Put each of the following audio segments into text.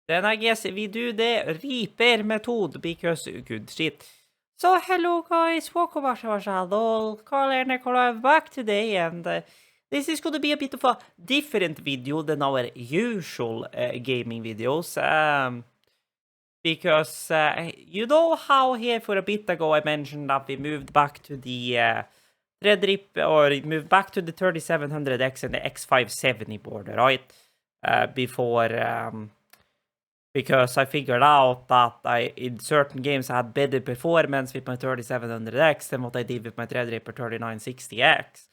Then I guess we do the Reaper method because good shit. So hello guys, welcome back to our channel. Carl and Nicola back today, and this is going to be a bit of a different video than our usual gaming videos. Because you know how here for a bit ago I mentioned that we moved back to the moved back to the 3700X and the X570 board, right? Because I figured out that in certain games I had better performance with my 3700X than what I did with my Threadripper 3960X.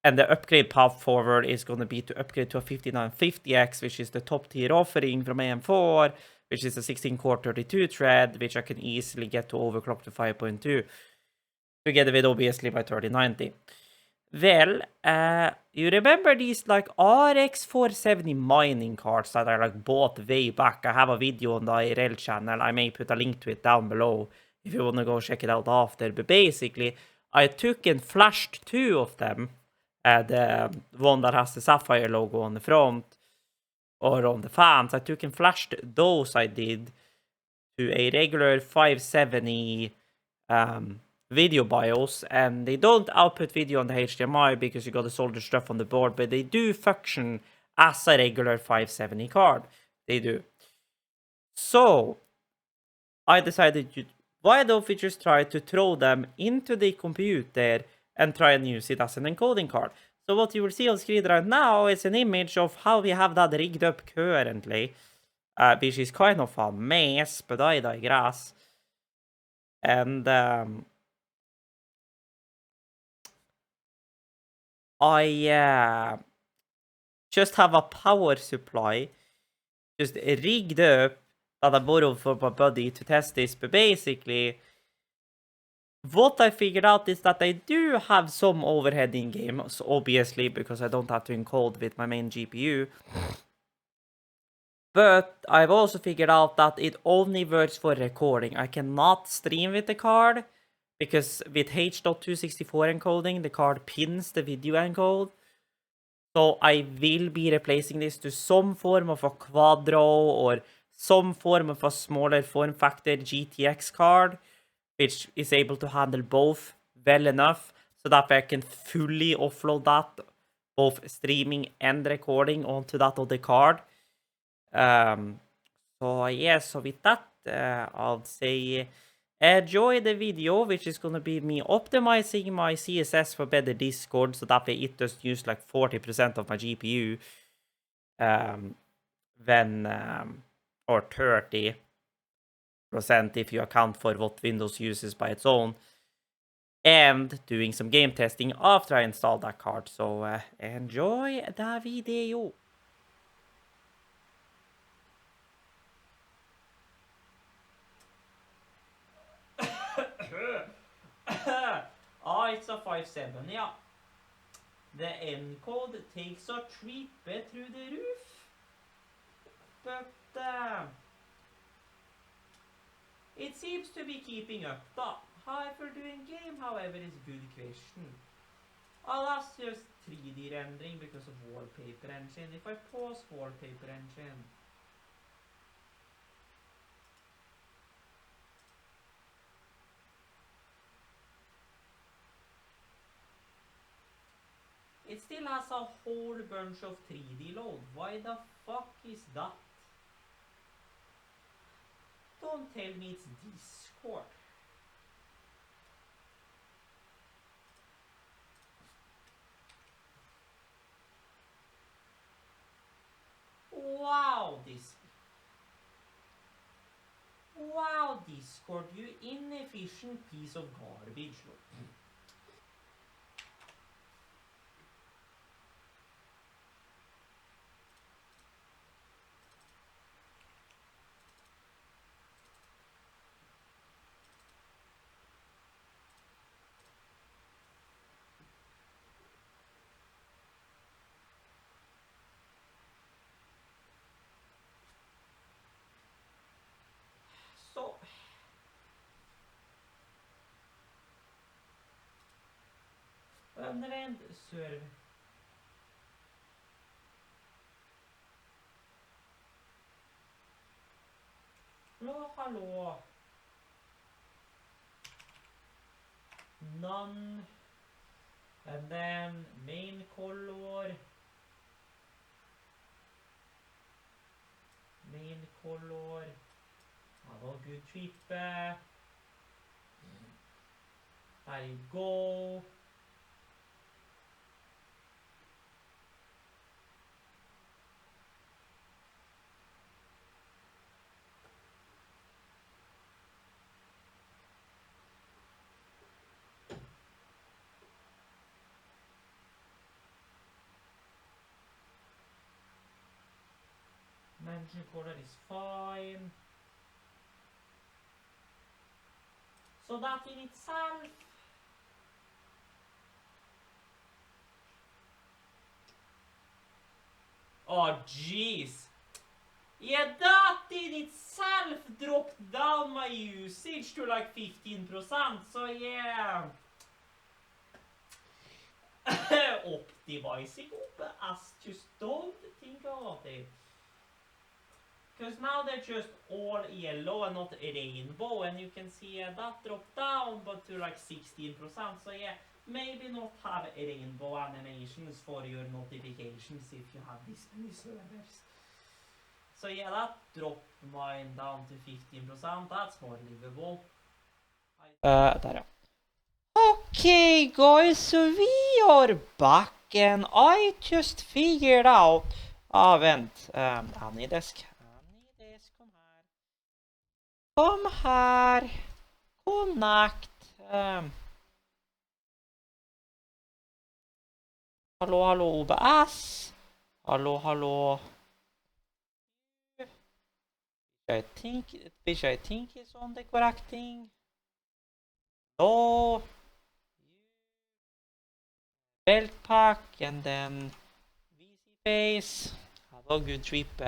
And the upgrade path forward is going to be to upgrade to a 5950X, which is the top tier offering from AM4, which is a 16-core 32 thread, which I can easily get to overclock to 5.2, together with obviously my 3090. Well, you remember these like RX470 mining cards that I like bought way back? I have a video on the IRL channel. I may put a link to it down below if you want to go check it out after. But basically, I took and flashed two of them. The one that has the Sapphire logo on the front or on the fans. I took and flashed those I did to a regular 570 vBios, and they don't output video on the HDMI because you got to solder stuff on the board, but they do function as a regular 570 card. They do. So I decided, why don't we just try to throw them into the computer and try and use it as an encoding card. So what you will see on screen right now is an image of how we have that rigged up currently, which is kind of a mess, but I digress. And I just have a power supply just rigged up that I borrowed from my buddy to test this. But basically, what I figured out is that I do have some overhead in game, so obviously, because I don't have to encode with my main GPU. But I've also figured out that it only works for recording. I cannot stream with the card, because with H.264 encoding, the card pins the video encode. So I will be replacing this to some form of a Quadro or some form of a smaller form factor GTX card, which is able to handle both well enough so that I can fully offload that, both streaming and recording, onto that other card. So yeah, so with that, I'll say enjoy the video, which is gonna be me optimizing my CSS for better Discord, so that way it does use like 40% of my GPU, or 30% if you account for what Windows uses by its own, and doing some game testing after I install that card. So enjoy the video. It's a 5.7, yeah. The encode takes a trip through the roof. But it seems to be keeping up though. However, doing game, however, is a good question. Alas, just 3D rendering because of wallpaper engine. If I pause wallpaper engine, it still has a whole bunch of 3D load. Why the fuck is that? Don't tell me it's Discord. Wow, Discord, you inefficient piece of garbage. So, unrend server. Hello. None. And then main color. Main color. Hello, good trip. There you go. Mention color is fine. So that in itself. Oh jeez. Yeah, that in itself dropped down my usage to like 15%. So yeah. Optimizing OBS, just don't think about it. Because now they're just all yellow and not rainbow, and you can see that dropped down but to like 16%. So yeah, maybe not have rainbow animations for your notifications if you have this many servers. So yeah, that dropped mine down to 15%. That's more livable. There, yeah. Okay guys, so we are back and I just figured out... vent. Anydesk, kom her. Kom her. Connect. Hallo, OBS. Hallo. Which I think is on the correct thing. Oh. Belt pack and then VC face. Hello, good trip.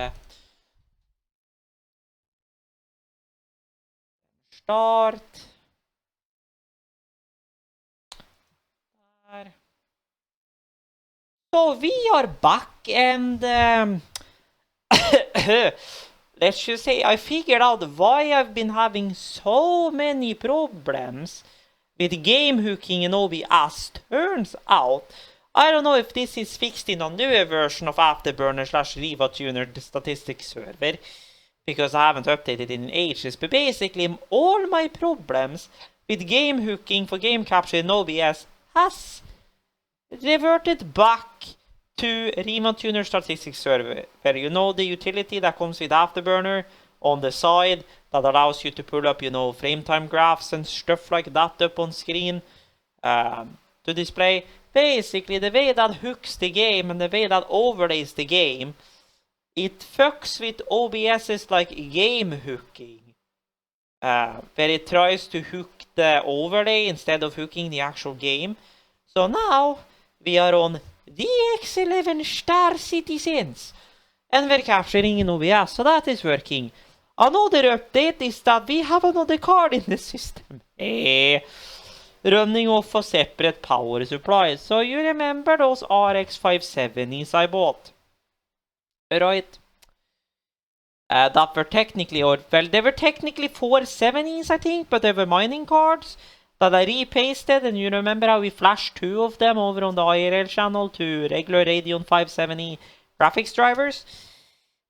Start. There. So we are back and let's just say I figured out why I've been having so many problems with game hooking in OBS. Turns out, I don't know if this is fixed in a newer version of Afterburner/RivaTuner, the statistics server, because I haven't updated it in ages, but basically all my problems with game hooking for game capture in OBS has reverted back to RivaTuner statistics server, where you know the utility that comes with Afterburner on the side that allows you to pull up, frame time graphs and stuff like that up on screen to display. Basically, the way that hooks the game and the way that overlays the game, it fucks with OBS's like game hooking, where it tries to hook the overlay instead of hooking the actual game. So now we are on DX11 Star Citizens and we're capturing in OBS, so that is working. Another update is that we have another card in the system. Running off a separate power supply. So you remember those RX570s I bought? Right? That were technically, they were technically 470s I think, but they were mining cards that I repasted, and you remember how we flashed 2 of them over on the IRL channel to regular Radeon 570 graphics drivers?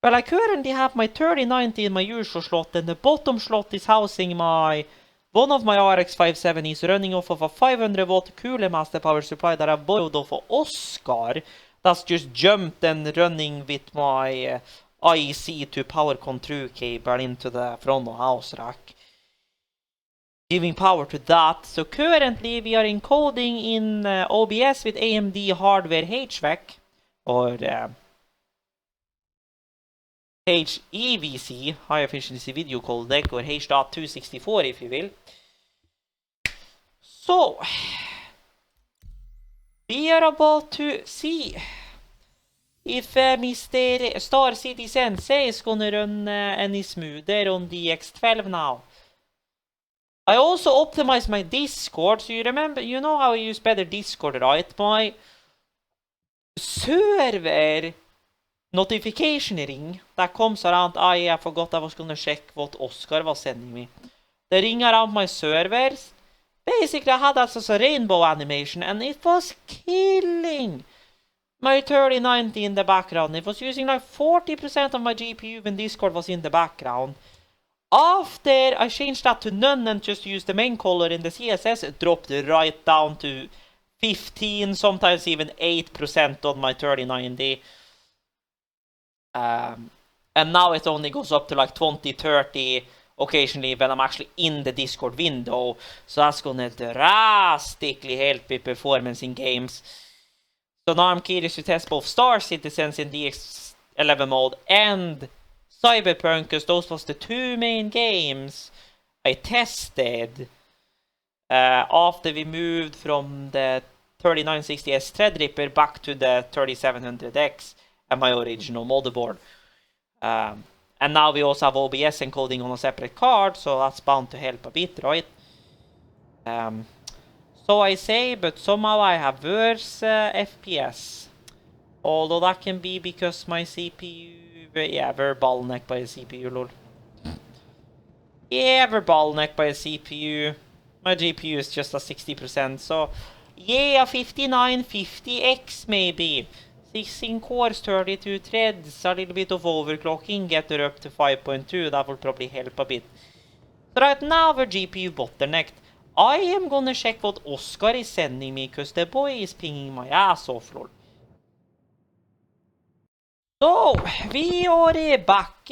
Well, I currently have my 3090 in my usual slot, and the bottom slot is housing one of my RX570s running off of a 500 watt Cooler Master power supply that I borrowed off of Oscar. That's just jumped and running with my IEC to power control cable into the front of house rack, giving power to that. So currently we are encoding in OBS with AMD hardware HVAC, or HEVC, high efficiency video codec, or H.264 if you will. So we are about to see if Mr. Star Citizen is gonna run any smoother on DX12 now. I also optimized my Discord, so you know how I use better Discord, right? My server notification ring that comes around. I forgot I was gonna check what Oscar was sending me. The ring around my servers. Basically, I had a rainbow animation, and it was killing my 3090 in the background. It was using like 40% of my GPU when Discord was in the background. After I changed that to none and just used the main color in the CSS, it dropped right down to 15, sometimes even 8% on my 3090. And now it only goes up to like 20, 30 occasionally when I'm actually in the Discord window. So that's gonna drastically help with performance in games. So now I'm curious to test both Star Citizens in DX11 mode and Cyberpunk, because those was the two main games I tested after we moved from the 3960S Threadripper back to the 3700X and my original motherboard. And now we also have OBS encoding on a separate card, so that's bound to help a bit, right? So I say, but somehow I have worse FPS. Although that can be because my CPU... Yeah, we're bottlenecked by a CPU, lol. Yeah, we're bottlenecked by a CPU. My GPU is just a 60%, so... Yeah, 5950X maybe. 16 cores, 32 threads, a little bit of overclocking, get her up to 5.2, that will probably help a bit. So right now we're GPU bottlenecked. I am gonna check what Oscar is sending me, cause the boy is pinging my ass off, lol. So, we are back.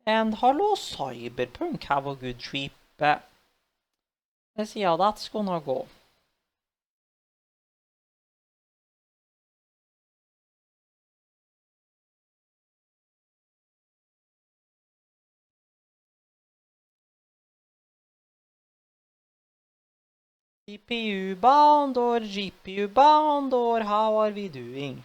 And hello Cyberpunk, have a good trip. Let's see how that's gonna go. CPU bound or GPU bound, or how are we doing?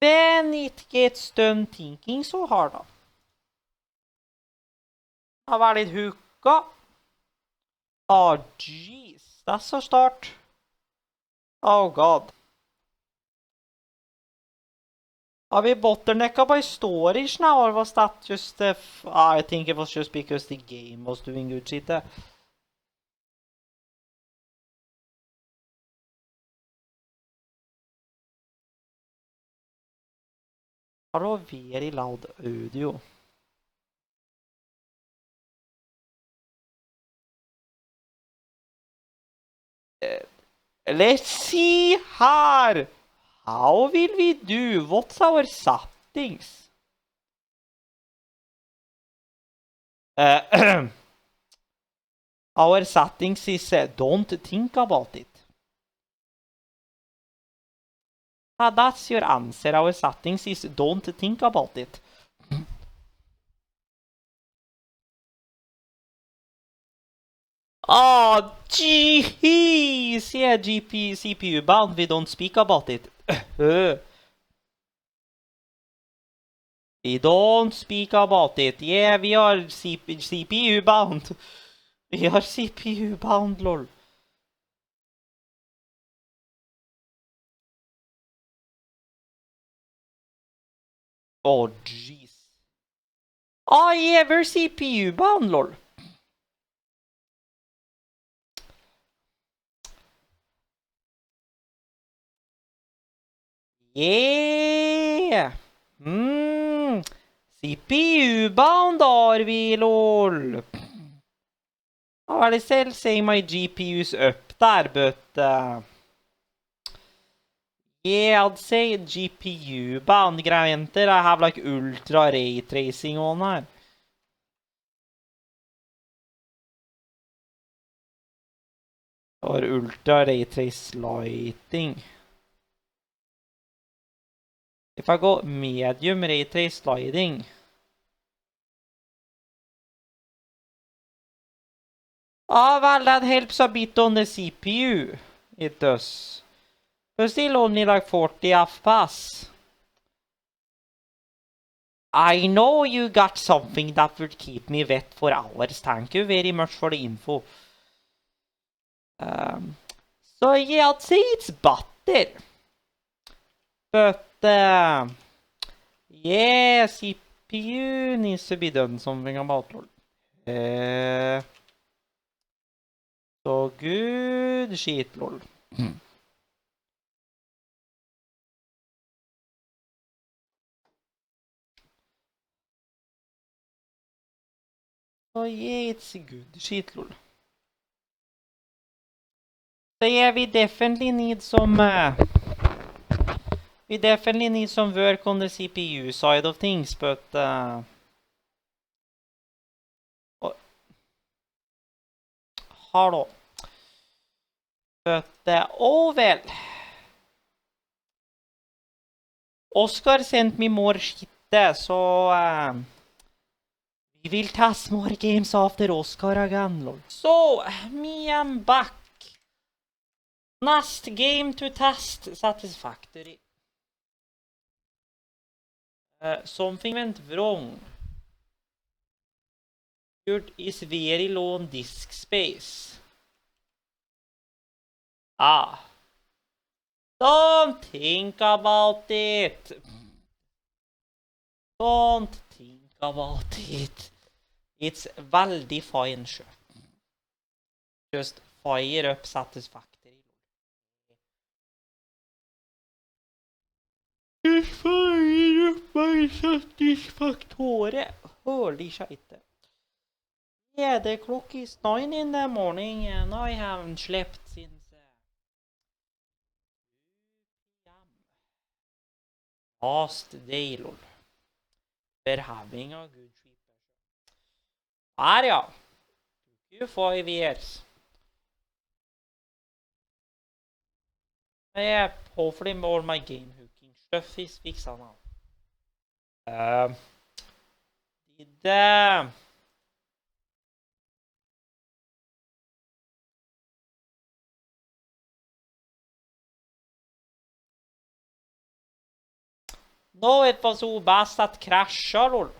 When it gets done thinking so hard da. Har vært litt hooka. Oh jeez, that's a start. Oh god. Are we bottlenecka by storage now, or was that just I think it was just because the game was doing good shit there. Har very loud audio. Let's see her. How will we do? What's our settings? Our settings is don't think about it. That's your answer. Our settings is don't think about it. Oh, jeez! Yeah, CPU bound, we don't speak about it. We don't speak about it. Yeah, we are CPU bound. We are CPU bound, lol. Oh, jeez. Oh, yeah, we're CPU bound, lol. Yeah! CPU bound are we, lol. Oh, well, it's still saying my GPU's up there, but yeah, I'd say GPU bound. Granted, I have like ultra ray tracing on here. Or ultra ray trace lighting. If I go medium ray trace sliding. Oh, well, that helps a bit on the CPU. It does. But still only like 40 FPS. I know you got something that would keep me wet for hours. Thank you very much for the info. So yeah, I'd say it's butter. But yeah, CPU needs to be done something about. So good shit, lol. So yeah, it's good shit, lol. So yeah, we definitely need some work on the CPU side of things, but hello. But oh well. Oscar sent me more shit, so we will test more games after Oscar again, lol. So, me am back. Next game to test satisfactory. Something went wrong. It is very low on disk space. Don't think about it. Don't think about it. It's veldig fine, sure. Just fire up satisfactory. Just fire up my satisfactory. Holy shit. Yeah, the clock is 9 in the morning and I haven't slept since 2 p.m. Last day, lol. We're having a good trip. Ja. Took you 5 years. Yeah, hopefully all my game hooking stuff is fixed now. No, it was OBS that crashed, lol.